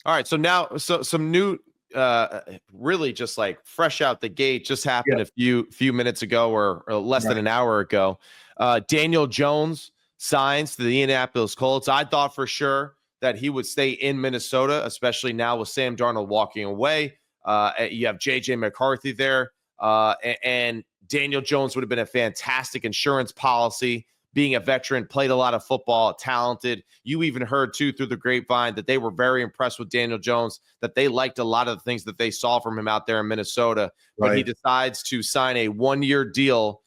All right. So now, some new, really just like fresh out the gate, just happened a few minutes ago or less than an hour ago. Daniel Jones signs to the Indianapolis Colts. I thought for sure that he would stay in Minnesota, especially now with Sam Darnold walking away. You have J.J. McCarthy there, and Daniel Jones would have been a fantastic insurance policy. Being a veteran, played a lot of football, talented. You even heard, too, through the grapevine that they were very impressed with Daniel Jones, that they liked a lot of the things that they saw from him out there in Minnesota. Right. But he decides to sign a one-year deal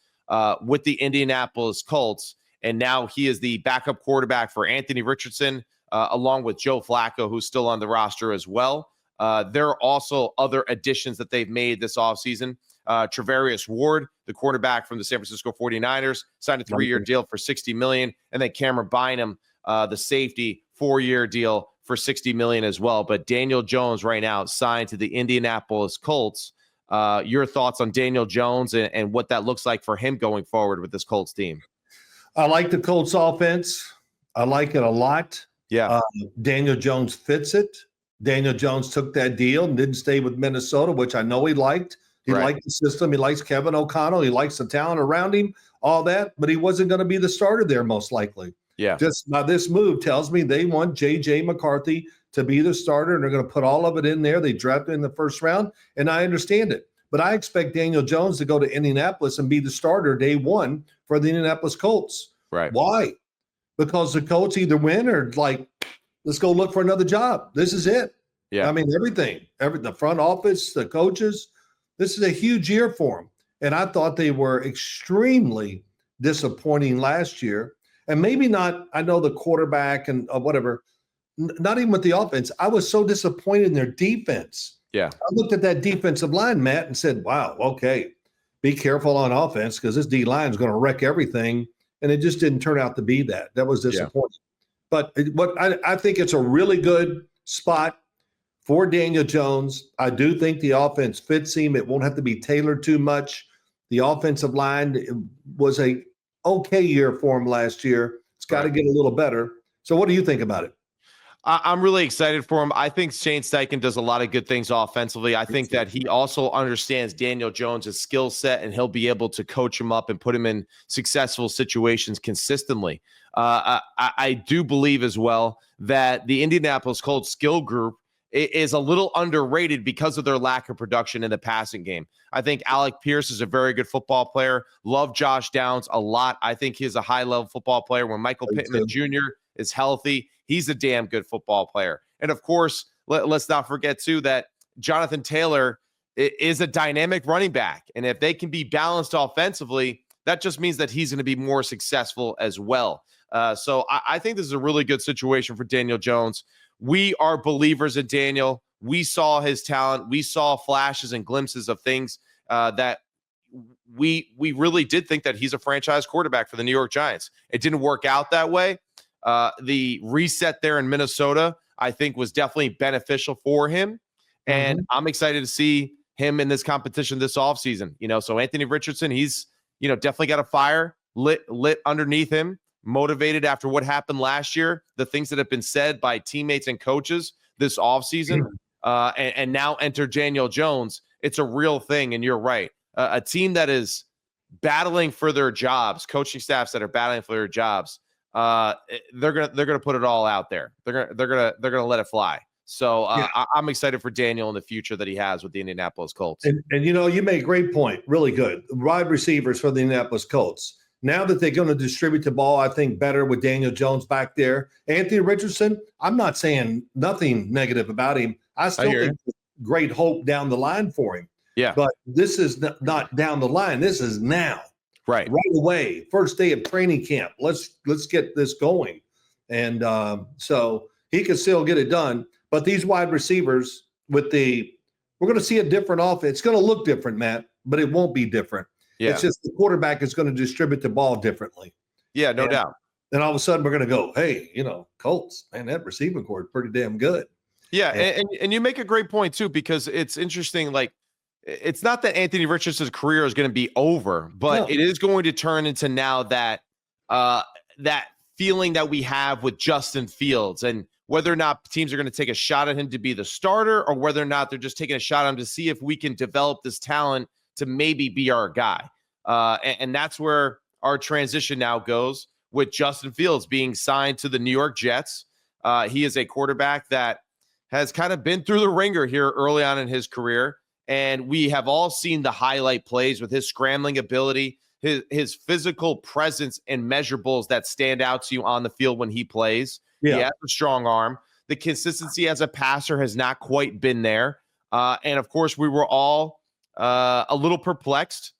with the Indianapolis Colts, and now he is the backup quarterback for Anthony Richardson, along with Joe Flacco, who's still on the roster as well. There are also other additions that they've made this offseason. Travarius Ward, the quarterback from the San Francisco 49ers, signed a 3-year deal for $60 million. And then Cameron Bynum, the safety, 4-year deal for $60 million as well. But Daniel Jones right now signed to the Indianapolis Colts. Your thoughts on Daniel Jones and what that looks like for him going forward with this Colts team? I like the Colts offense. I like it a lot. Yeah. Daniel Jones fits it. Daniel Jones took that deal and didn't stay with Minnesota, which I know he liked. He liked the system. He likes Kevin O'Connell. He likes the talent around him, all that. But he wasn't going to be the starter there, most likely. Yeah. Just now, this move tells me they want J.J. McCarthy to be the starter, and they're going to put all of it in there. They drafted in the first round, and I understand it. But I expect Daniel Jones to go to Indianapolis and be the starter day one for the Indianapolis Colts. Right. Why? Because the Colts either win or, like, let's go look for another job. This is it. Yeah. I mean, the front office, the coaches. This is a huge year for them. And I thought they were extremely disappointing last year. And maybe not, I know the quarterback and whatever, not even with the offense. I was so disappointed in their defense. Yeah. I looked at that defensive line, Matt, and said, wow, okay, be careful on offense because this D-line is going to wreck everything. And it just didn't turn out to be that. That was disappointing. Yeah. But I think it's a really good spot for Daniel Jones. I do think the offense fits him. It won't have to be tailored too much. The offensive line was a okay year for him last year. It's got to get a little better. So what do you think about it? I'm really excited for him. I think Shane Steichen does a lot of good things offensively. I think that he also understands Daniel Jones' skill set, and he'll be able to coach him up and put him in successful situations consistently. I do believe as well that the Indianapolis Colts skill group is a little underrated because of their lack of production in the passing game. I think Alec Pierce is a very good football player. Love Josh Downs a lot. I think he's a high-level football player. When Michael Pittman Jr. is healthy, he's a damn good football player. And, of course, let's not forget, too, that Jonathan Taylor is a dynamic running back. And if they can be balanced offensively, that just means that he's going to be more successful as well. So I think this is a really good situation for Daniel Jones. We are believers in Daniel. We saw his talent. We saw flashes and glimpses of things that we really did think that he's a franchise quarterback for the New York Giants. It didn't work out that way. The reset there in Minnesota, I think, was definitely beneficial for him. And I'm excited to see him in this competition this offseason. So Anthony Richardson, he's, definitely got a fire lit underneath him. Motivated after what happened last year, the things that have been said by teammates and coaches this offseason, and now enter Daniel Jones. It's a real thing, and you're right. A team that is battling for their jobs, coaching staffs that are battling for their jobs, they're gonna put it all out there. They're gonna let it fly. So I'm excited for Daniel in the future that he has with the Indianapolis Colts. And you made a great point. Really good. Wide receivers for the Indianapolis Colts. Now that they're going to distribute the ball, I think, better with Daniel Jones back there. Anthony Richardson, I'm not saying nothing negative about him. I still think great hope down the line for him. Yeah. But this is not down the line. This is now. Right away. First day of training camp. Let's get this going. And so he can still get it done. But these wide receivers we're going to see a different offense. It's going to look different, Matt, but it won't be different. Yeah. It's just the quarterback is going to distribute the ball differently. Yeah, no doubt. Then all of a sudden we're going to go, hey, Colts, man, that receiving core is pretty damn good. Yeah, and you make a great point, too, because it's interesting. Like, it's not that Anthony Richardson's career is going to be over, but it is going to turn into now that that feeling that we have with Justin Fields. And whether or not teams are going to take a shot at him to be the starter or whether or not they're just taking a shot at him to see if we can develop this talent to maybe be our guy. And that's where our transition now goes with Justin Fields being signed to the New York Jets. He is a quarterback that has kind of been through the ringer here early on in his career. And we have all seen the highlight plays with his scrambling ability, his physical presence and measurables that stand out to you on the field when he plays. Yeah. He has a strong arm. The consistency as a passer has not quite been there. And of course, we were all a little perplexed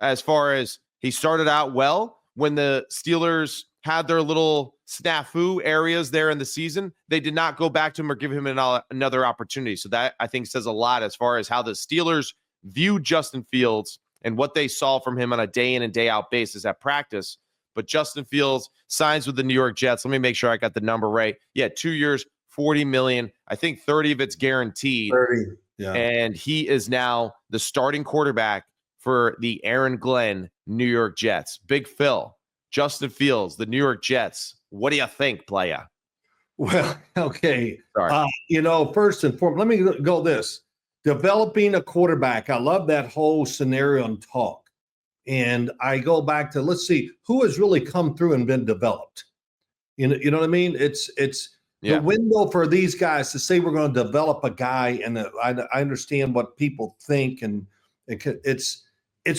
as far as he started out well when the Steelers had their little snafu areas there in the season. They did not go back to him or give him another opportunity. So that, I think, says a lot as far as how the Steelers view Justin Fields and what they saw from him on a day in and day out basis at practice. But Justin Fields signs with the New York Jets. Let me make sure I got the number right. Yeah, 2 years, $40 million. I think 30 of it's guaranteed. 30, yeah. And he is now the starting quarterback for the Aaron Glenn New York Jets. Big Phil, Justin Fields, the New York Jets. What do you think, playa? Well, okay. Sorry. First and foremost, let me go this. Developing a quarterback. I love that whole scenario and talk. And I go back to, let's see, who has really come through and been developed? You know what I mean? It's the window for these guys to say we're going to develop a guy. And I understand what people think. And it's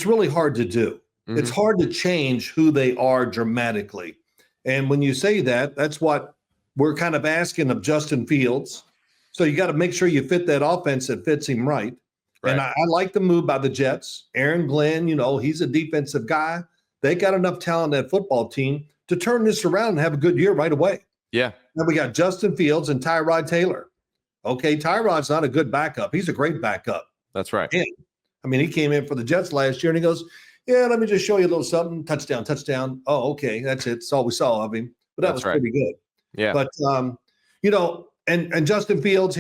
really hard to do. Mm-hmm. It's hard to change who they are dramatically. And when you say that, that's what we're kind of asking of Justin Fields. So you got to make sure you fit that offense that fits him right. And I like the move by the Jets. Aaron Glenn, he's a defensive guy. They got enough talent in that football team to turn this around and have a good year right away. Yeah. Now we got Justin Fields and Tyrod Taylor. Okay, Tyrod's not a good backup. He's a great backup. That's right. And, he came in for the Jets last year and he goes, yeah, let me just show you a little something. Touchdown. Oh, okay. That's it. That's all we saw of him. But that was pretty good. Yeah. But, and Justin Fields,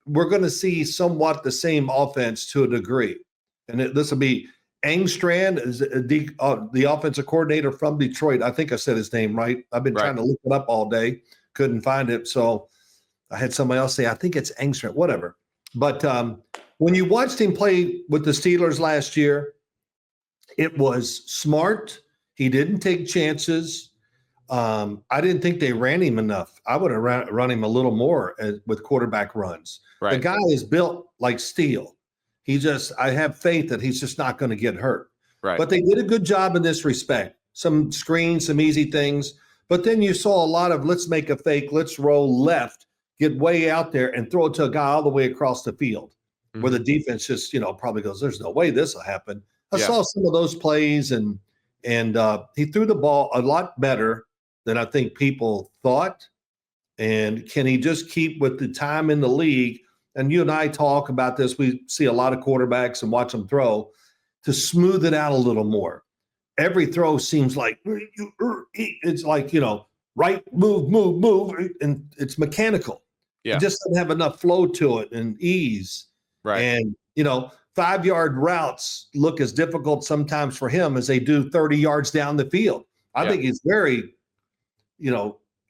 we're going to see somewhat the same offense to a degree. And this will be Engstrand, the offensive coordinator from Detroit. I think I said his name right. I've been trying to look it up all day. Couldn't find it. So I had somebody else say, I think it's Engstrand, whatever. But when you watched him play with the Steelers last year, it was smart. He didn't take chances. I didn't think they ran him enough. I would have run him a little more with quarterback runs. Right. The guy is built like steel. I have faith that he's just not going to get hurt. Right. But they did a good job in this respect. Some screens, some easy things. But then you saw a lot of let's make a fake, let's roll left, get way out there and throw it to a guy all the way across the field where the defense just, probably goes, there's no way this will happen. I saw some of those plays and he threw the ball a lot better than I think people thought. And can he just keep with the time in the league? And you and I talk about this. We see a lot of quarterbacks and watch them throw to smooth it out a little more. Every throw seems like it's like, right, move. And it's mechanical. Yeah. It just doesn't have enough flow to it and ease. Right. And, 5-yard routes look as difficult sometimes for him as they do 30 yards down the field. I think he's very,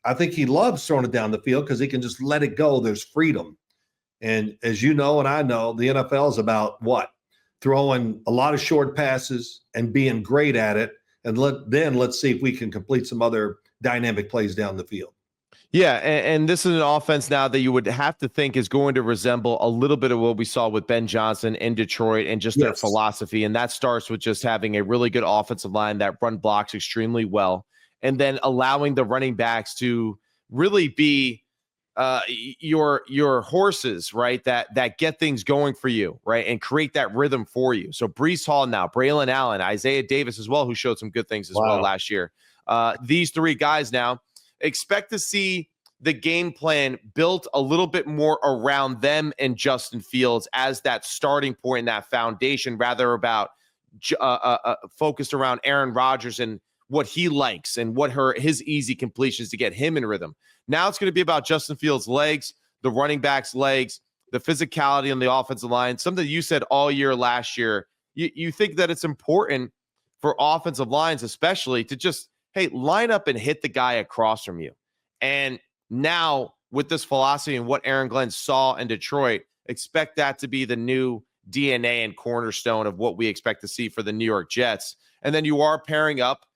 I think he loves throwing it down the field because he can just let it go. There's freedom. And as you know, and I know, the NFL is about what? Throwing a lot of short passes and being great at it. And let's see if we can complete some other dynamic plays down the field. Yeah, and this is an offense now that you would have to think is going to resemble a little bit of what we saw with Ben Johnson in Detroit and just their philosophy. And that starts with just having a really good offensive line that run blocks extremely well, and then allowing the running backs to really be your horses, right? That get things going for you, right? And create that rhythm for you. So Breece Hall now, Braylon Allen, Isaiah Davis as well, who showed some good things as well last year. These three guys now, expect to see the game plan built a little bit more around them and Justin Fields as that starting point and that foundation, rather about focused around Aaron Rodgers and what he likes and what his easy completions to get him in rhythm. Now it's going to be about Justin Fields' legs, the running back's legs, the physicality on the offensive line. Something you said all year last year. You think that it's important for offensive lines especially to just, hey, line up and hit the guy across from you. And Now, with this philosophy and what Aaron Glenn saw in Detroit, expect that to be the new DNA and cornerstone of what we expect to see for the New York Jets. And then you are pairing up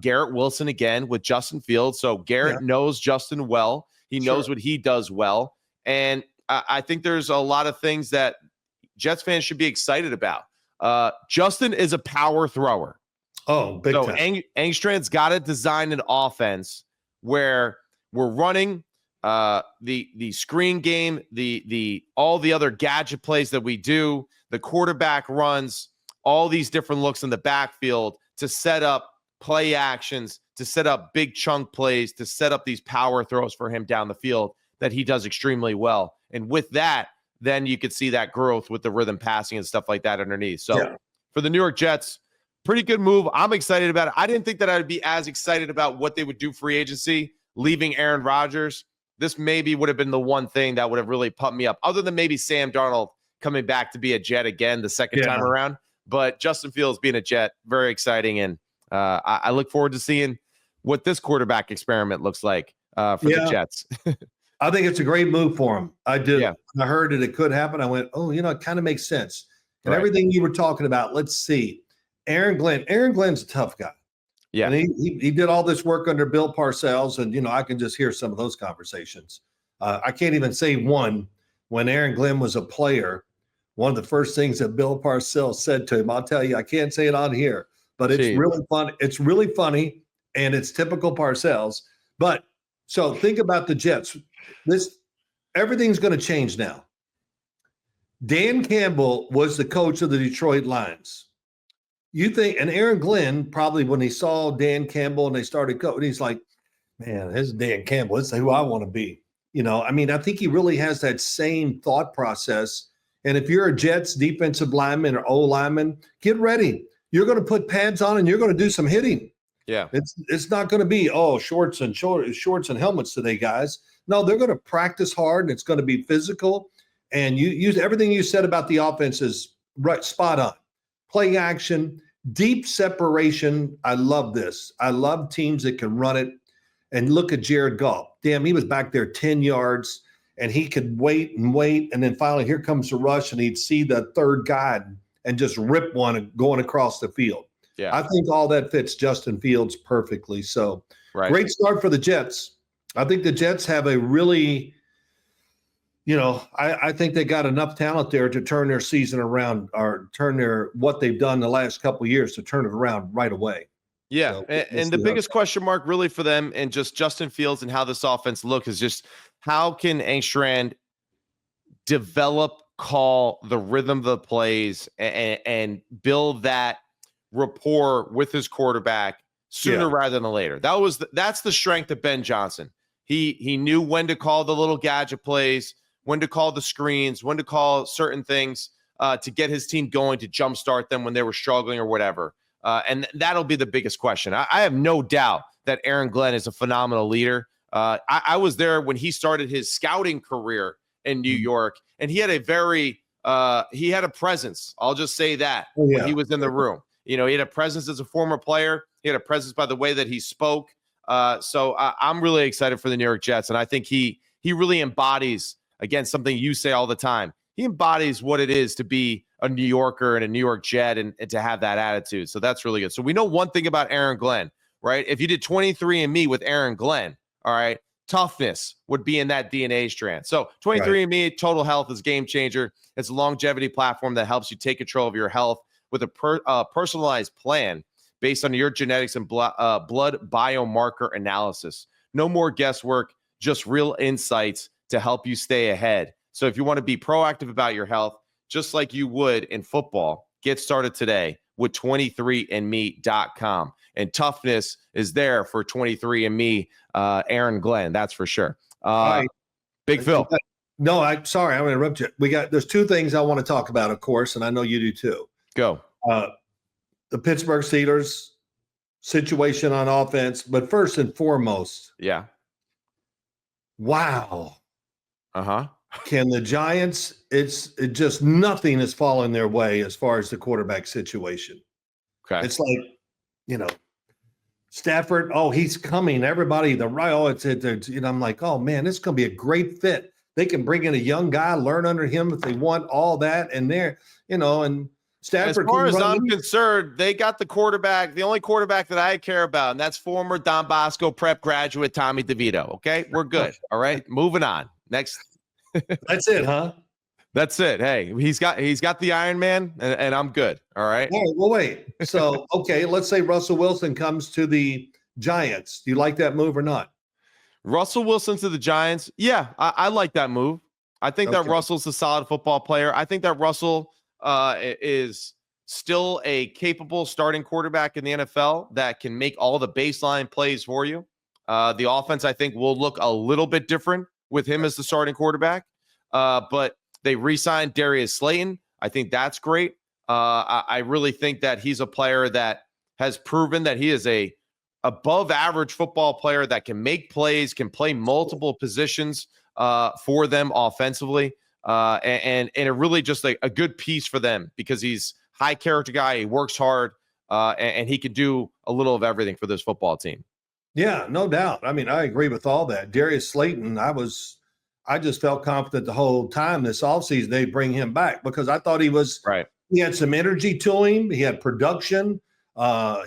Garrett Wilson again with Justin Fields. So Garrett knows Justin well. He knows what he does well. And I think there's a lot of things that Jets fans should be excited about. Justin is a power thrower. Oh, big time. Engstrand's got to design an offense where we're running the screen game, the all the other gadget plays that we do, the quarterback runs, all these different looks in the backfield to set up play actions, to set up big chunk plays, to set up these power throws for him down the field that he does extremely well. And with that, then you could see that growth with the rhythm passing and stuff like that underneath. So for the New York Jets, pretty good move. I'm excited about it. I didn't think that I'd be as excited about what they would do free agency, leaving Aaron Rodgers. This maybe would have been the one thing that would have really pumped me up, other than maybe Sam Darnold coming back to be a Jet again the second time around. But Justin Fields being a Jet, very exciting. And I look forward to seeing what this quarterback experiment looks like for the Jets. I think it's a great move for him. I did. Yeah. I heard that it could happen. I went, oh, it kind of makes sense. And everything you were talking about, let's see. Aaron Glenn's a tough guy. Yeah. And he did all this work under Bill Parcells. And, I can just hear some of those conversations. I can't even say one. When Aaron Glenn was a player, one of the first things that Bill Parcells said to him, I'll tell you, I can't say it on here, but it's really fun. It's really funny, and it's typical Parcells. But so think about the Jets. Everything's going to change now. Dan Campbell was the coach of the Detroit Lions. You think, and Aaron Glenn, probably when he saw Dan Campbell and they started coaching, he's like, man, this is Dan Campbell. This is who I want to be. I think he really has that same thought process. And if you're a Jets defensive lineman or O lineman, get ready. You're going to put pads on and you're going to do some hitting. Yeah. It's not going to be, shorts and helmets today, guys. No, they're going to practice hard, and it's going to be physical. And you use everything you said about the offense is right, spot on. Play action, deep separation. I love this. I love teams that can run it. And look at Jared Goff. Damn, he was back there 10 yards, and he could wait. And then finally, here comes the rush, and he'd see the third guy and just rip one going across the field. Yeah, I think all that fits Justin Fields perfectly. So great start for the Jets. I think the Jets have a really, I think they got enough talent there to turn their season around, or turn what they've done the last couple of years to turn it around right away. Yeah, so and the biggest question mark really for them and just Justin Fields and how this offense looks is just how can Engstrand develop, call the rhythm of the plays and build that rapport with his quarterback sooner rather than later. That's the strength of Ben Johnson. He knew when to call the little gadget plays, when to call the screens, when to call certain things to get his team going, to jumpstart them when they were struggling or whatever. And that'll be the biggest question. I have no doubt that Aaron Glenn is a phenomenal leader. I was there when he started his scouting career in New York, and he had he had a presence. I'll just say that when he was in the room. He had a presence as a former player. He had a presence by the way that he spoke. So I'm really excited for the New York Jets, and I think he really embodies, again, something you say all the time. He embodies what it is to be a New Yorker and a New York Jet and to have that attitude. So that's really good. So we know one thing about Aaron Glenn, right? If you did 23andMe with Aaron Glenn, all right, toughness would be in that DNA strand. So 23andMe Total Health is game changer. It's a longevity platform that helps you take control of your health with a personalized plan based on your genetics and blood biomarker analysis. No more guesswork, just real insights to help you stay ahead. So if you want to be proactive about your health, just like you would in football, get started today with 23andme.com. And toughness is there for 23andMe, Aaron Glenn, that's for sure. Big Phil. No, sorry, I'm going to interrupt you. There's two things I want to talk about, of course, and I know you do too. Go. The Pittsburgh Steelers situation on offense, but first and foremost. Yeah. Wow. Uh-huh. Can the Giants, it just nothing is falling their way as far as the quarterback situation. Okay. It's like, Stafford, oh, he's coming. Everybody, I'm like, oh man, this is going to be a great fit. They can bring in a young guy, learn under him if they want all that. And and Stafford. As far as I'm concerned, they got the quarterback, the only quarterback that I care about, and that's former Don Bosco prep graduate Tommy DeVito. Okay, we're good. All right, moving on. Next. That's it, huh? That's it. Hey, he's got the Iron Man, and I'm good. All right. All right. Well, wait. So, okay, let's say Russell Wilson comes to the Giants. Do you like that move or not? Russell Wilson to the Giants. Yeah, I like that move. I think that Russell's a solid football player. I think that Russell is still a capable starting quarterback in the NFL that can make all the baseline plays for you. The offense, I think, will look a little bit different with him as the starting quarterback. But they re-signed Darius Slayton. I think that's great. I really think that he's a player that has proven that he is a above average football player that can make plays, can play multiple positions for them offensively. And it really just a good piece for them because he's high character guy. He works hard and he can do a little of everything for this football team. Yeah, no doubt. I mean, I agree with all that. Darius Slayton, I just felt confident the whole time this offseason they bring him back because I thought he was right. He had some energy to him. He had production.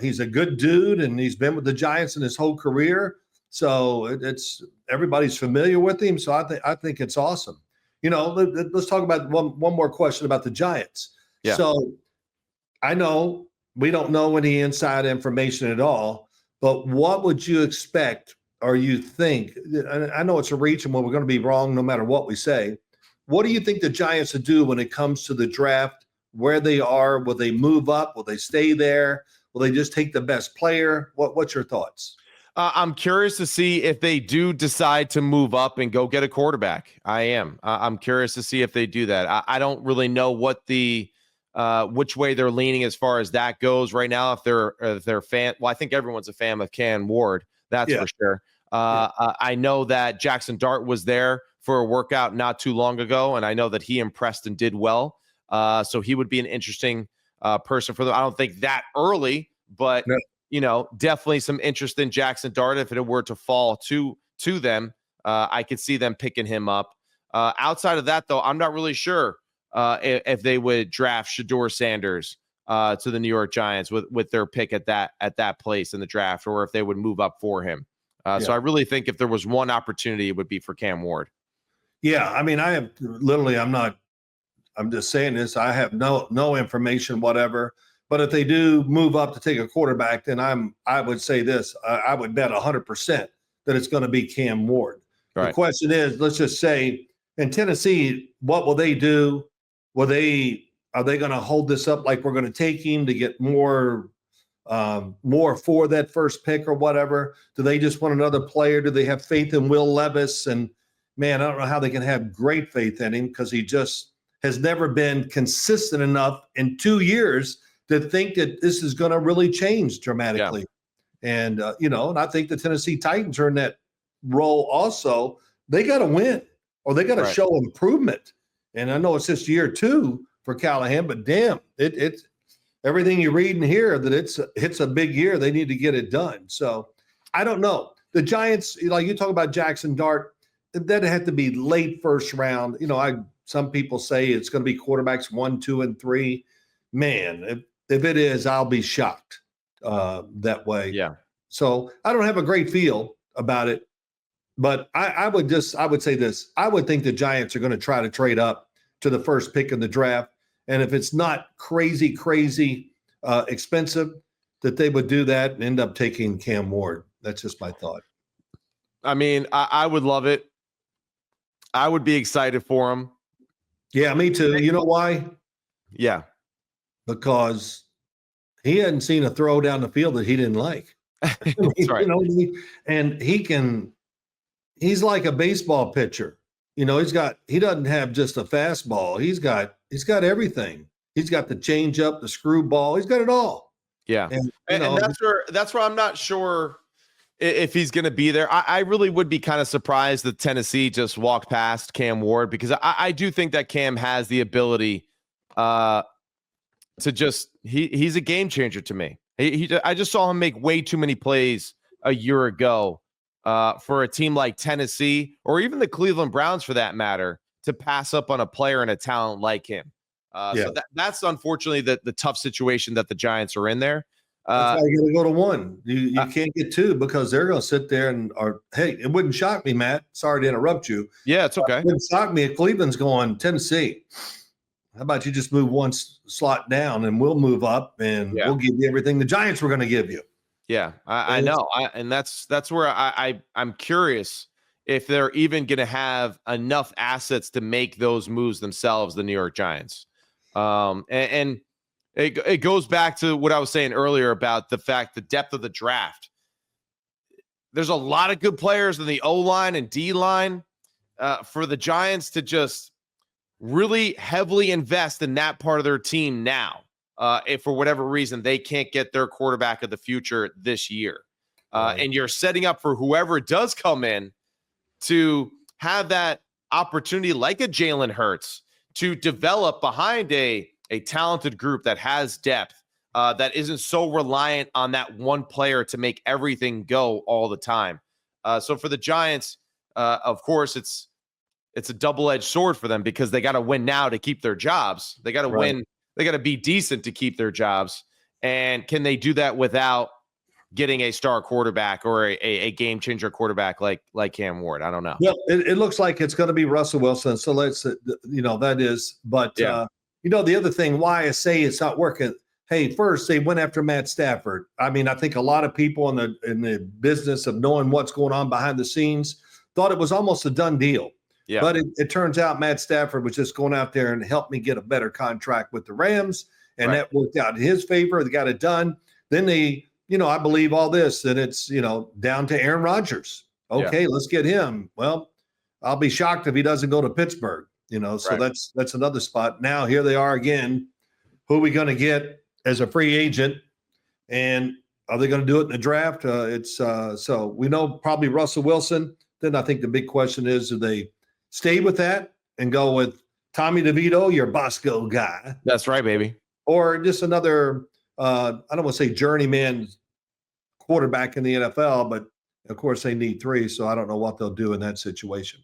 He's a good dude, and he's been with the Giants in his whole career. So it's everybody's familiar with him. So I think it's awesome. Let's talk about one more question about the Giants. Yeah. So I know we don't know any inside information at all, but what would you expect or you think? I know it's a reach and we're going to be wrong no matter what we say. What do you think the Giants will do when it comes to the draft, where they are? Will they move up? Will they stay there? Will they just take the best player? What's your thoughts? I'm curious to see if they do decide to move up and go get a quarterback. I am. I'm curious to see if they do that. I don't really know what which way they're leaning as far as that goes right now. If they're fan, well, I think everyone's a fan of Cam Ward. That's for sure. I know that Jackson Dart was there for a workout not too long ago, and I know that he impressed and did well. So he would be an interesting person for them. I don't think that early, but definitely some interest in Jackson Dart. If it were to fall to them, I could see them picking him up. Outside of that, though, I'm not really sure if they would draft Shedeur Sanders to the New York Giants with their pick at that place in the draft, or if they would move up for him. So I really think if there was one opportunity, it would be for Cam Ward. Yeah, I mean, I'm just saying this. I have no information, whatever. But if they do move up to take a quarterback, then I would say this. I would bet 100% that it's going to be Cam Ward. Right. The question is, let's just say in Tennessee, what will they do? Are they going to hold this up like we're going to take him to get more for that first pick or whatever? Do they just want another player? Do they have faith in Will Levis? And man, I don't know how they can have great faith in him because he just has never been consistent enough in 2 years to think that this is going to really change dramatically. Yeah. And, and I think the Tennessee Titans are in that role also. They got to win or they got to show improvement. And I know it's just year 2 for Callahan, but damn, it's everything you read and hear that it's a big year. They need to get it done. So I don't know. The Giants, like you talk about Jackson Dart, that had to be late first round. Some people say it's going to be quarterbacks 1, 2, and 3. Man, if it is, I'll be shocked that way. Yeah. So I don't have a great feel about it, but I would say this. I would think the Giants are going to try to trade up to the first pick in the draft. And if it's not crazy expensive, that they would do that and end up taking Cam Ward. That's just my thought. I mean, I would love it. I would be excited for him. Yeah, me too. You know why? Yeah. Because he hadn't seen a throw down the field that he didn't like. That's right. And he's like a baseball pitcher. He doesn't have just a fastball. He's got everything. He's got the changeup, the screwball. He's got it all. Yeah. And that's where I'm not sure if he's going to be there. I really would be kind of surprised that Tennessee just walked past Cam Ward because I do think that Cam has the ability to just he's a game changer to me. I just saw him make way too many plays a year ago for a team like Tennessee or even the Cleveland Browns, for that matter, to pass up on a player and a talent like him. So that's unfortunately the tough situation that the Giants are in there. That's why you got to go to one. You can't get two because they're going to sit there hey, it wouldn't shock me, Matt. Sorry to interrupt you. Yeah, it's okay. It wouldn't shock me if Cleveland's going Tennessee. How about you just move one slot down and we'll move up and we'll give you everything the Giants were going to give you. Yeah, I know. And that's where I'm curious if they're even going to have enough assets to make those moves themselves, the New York Giants. And it goes back to what I was saying earlier about the depth of the draft. There's a lot of good players in the O-line and D-line for the Giants to just really heavily invest in that part of their team now. If for whatever reason they can't get their quarterback of the future this year. And you're setting up for whoever does come in to have that opportunity like a Jalen Hurts to develop behind a talented group that has depth, that isn't so reliant on that one player to make everything go all the time. So for the Giants, of course, it's a double-edged sword for them because they got to win now to keep their jobs. They got to win. They got to be decent to keep their jobs. And can they do that without getting a star quarterback or a game-changer quarterback like Cam Ward? I don't know. Well, it looks like it's going to be Russell Wilson. So let's, that is. But, the other thing, why I say it's not working, hey, first, they went after Matt Stafford. I mean, I think a lot of people in the business of knowing what's going on behind the scenes thought it was almost a done deal. Yeah. But it turns out Matt Stafford was just going out there and helped me get a better contract with the Rams, and that worked out in his favor. They got it done. Then they, I believe all this, that it's, down to Aaron Rodgers. Okay, let's get him. Well, I'll be shocked if he doesn't go to Pittsburgh, so that's another spot. Now here they are again. Who are we going to get as a free agent? And are they going to do it in the draft? So we know probably Russell Wilson. Then I think the big question is, do they stay with that and go with Tommy DeVito, your Bosco guy? That's right, baby. Or just another, I don't want to say journeyman quarterback in the NFL, but of course they need three, so I don't know what they'll do in that situation.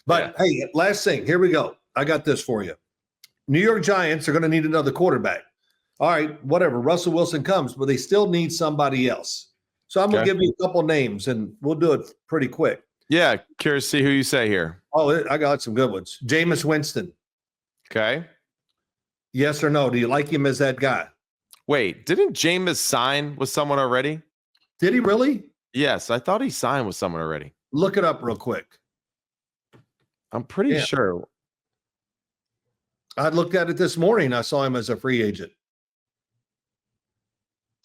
But hey, last thing, here we go. I got this for you. New York Giants are going to need another quarterback. All right, whatever. Russell Wilson comes, but they still need somebody else. So I'm going to give you a couple names, and we'll do it pretty quick. Yeah, curious to see who you say here. Oh, I got some good ones. Jameis Winston. Okay. Yes or no? Do you like him as that guy? Wait, didn't Jameis sign with someone already? Did he really? Yes, I thought he signed with someone already. Look it up real quick. I'm pretty sure. I looked at it this morning. I saw him as a free agent.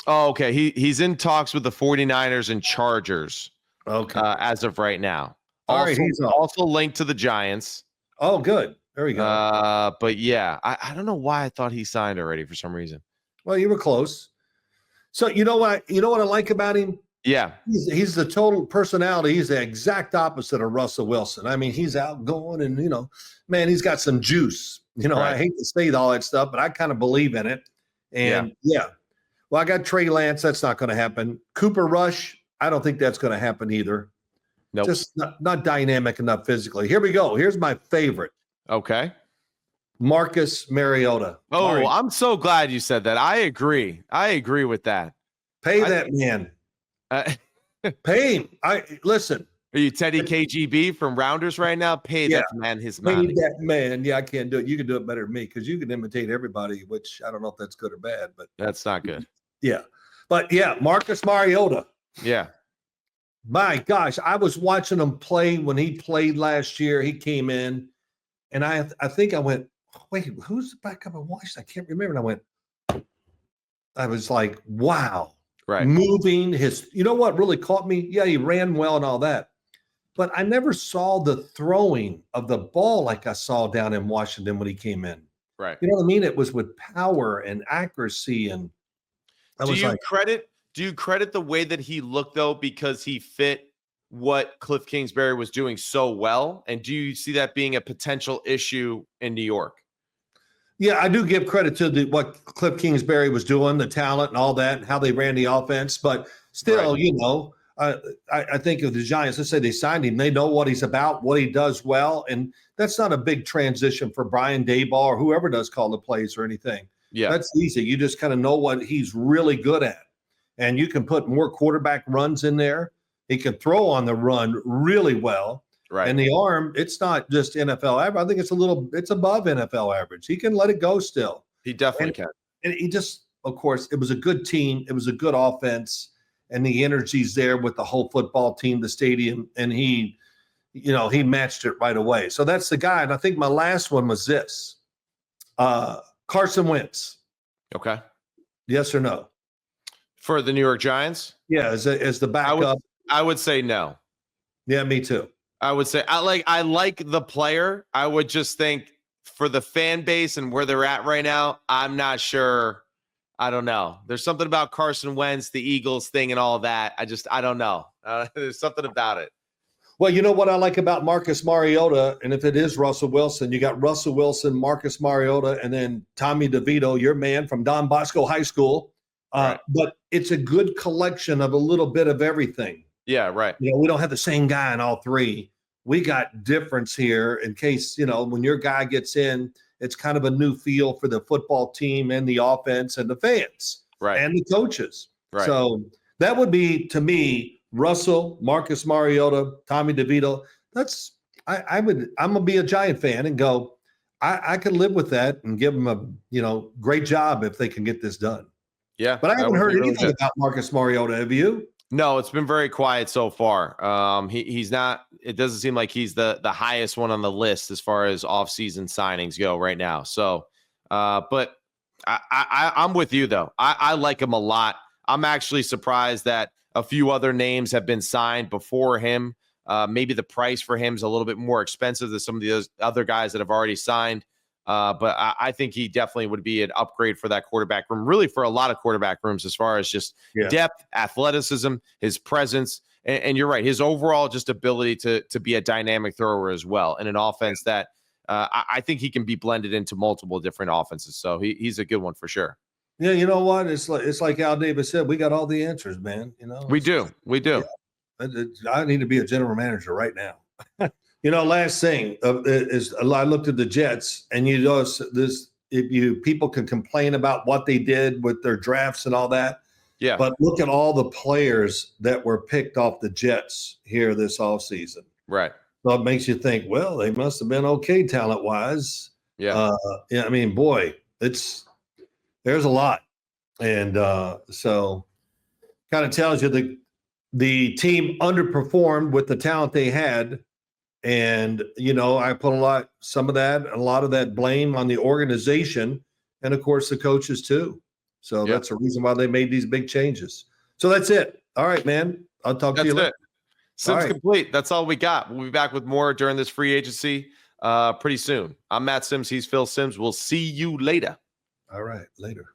Oh, okay. He's in talks with the 49ers and Chargers. Okay. As of right now. All right. He's also linked to the Giants. Oh, good. There we go. But yeah, I don't know why I thought he signed already for some reason. Well, you were close. So you know what I like about him? Yeah. He's the total personality. He's the exact opposite of Russell Wilson. I mean, he's outgoing and, man, he's got some juice. I hate to say all that stuff, but I kind of believe in it. And well, I got Trey Lance. That's not going to happen. Cooper Rush. I don't think that's going to happen either. Nope. Just not dynamic enough physically. Here we go. Here's my favorite. Okay. Marcus Mariota. Oh, I'm so glad you said that. I agree with that. Pay that man. Pay him. Listen. Are you Teddy KGB from Rounders right now? Pay that man his money. Pay that man. Yeah, I can't do it. You can do it better than me because you can imitate everybody, which I don't know if that's good or bad, but that's not good. Yeah. But yeah, Marcus Mariota. Yeah. My gosh, I was watching him play when he played last year. He came in, and I think I went, wait, who's the backup in Washington? I can't remember. And I was like, wow. Right. Moving his, what really caught me? Yeah, he ran well and all that. But I never saw the throwing of the ball like I saw down in Washington when he came in. Right. You know what I mean? It was with power and accuracy. And do you credit the way that he looked, though, because he fit what Kliff Kingsbury was doing so well? And do you see that being a potential issue in New York? Yeah, I do give credit to what Kliff Kingsbury was doing, the talent and all that, and how they ran the offense. But still, I think of the Giants. Let's say they signed him. They know what he's about, what he does well. And that's not a big transition for Brian Daboll or whoever does call the plays or anything. Yeah. That's easy. You just kind of know what he's really good at. And you can put more quarterback runs in there. He can throw on the run really well. Right. And the arm, it's not just NFL average. I think it's above NFL average. He can let it go still. He definitely can. And he just, of course, it was a good team. It was a good offense. And the energy's there with the whole football team, the stadium. And he matched it right away. So that's the guy. And I think my last one was this. Carson Wentz. Okay. Yes or no? For the New York Giants? Yeah, as the backup. I would say no. Yeah, me too. I would say I like the player. I would just think for the fan base and where they're at right now, I'm not sure. I don't know. There's something about Carson Wentz, the Eagles thing and all that. I don't know. There's something about it. Well, you know what I like about Marcus Mariota, and if it is Russell Wilson, you got Russell Wilson, Marcus Mariota, and then Tommy DeVito, your man from Don Bosco High School. Right. But it's a good collection of a little bit of everything. Yeah, right. We don't have the same guy in all three. We got difference here in case, when your guy gets in, it's kind of a new feel for the football team and the offense and the fans and the coaches. Right. So that would be, to me, Russell, Marcus Mariota, Tommy DeVito. I'm going to be a Giant fan and go, I could live with that and give them a, great job if they can get this done. Yeah. But I haven't heard anything about Marcus Mariota. Have you? No, it's been very quiet so far. He's not. It doesn't seem like he's the highest one on the list as far as off-season signings go right now. So, but I'm with you though. I like him a lot. I'm actually surprised that a few other names have been signed before him. Maybe the price for him is a little bit more expensive than some of the other guys that have already signed. But I think he definitely would be an upgrade for that quarterback room, really for a lot of quarterback rooms as far as just depth, athleticism, his presence. And you're right, his overall just ability to be a dynamic thrower as well in an offense that I think he can be blended into multiple different offenses. So he's a good one for sure. Yeah, you know what? It's like Al Davis said, we got all the answers, man. We do. Yeah. I need to be a general manager right now. Last thing is I looked at the Jets, and people can complain about what they did with their drafts and all that. Yeah. But look at all the players that were picked off the Jets here this offseason. Right. So it makes you think, well, they must have been okay talent-wise. Yeah. I mean, boy, there's a lot. And so kind of tells you the team underperformed with the talent they had. And, I put a lot of that blame on the organization and, of course, the coaches too. So that's the reason why they made these big changes. So that's it. All right, man. I'll talk to you later. Sims complete. That's all we got. We'll be back with more during this free agency pretty soon. I'm Matt Sims. He's Phil Sims. We'll see you later. All right, later.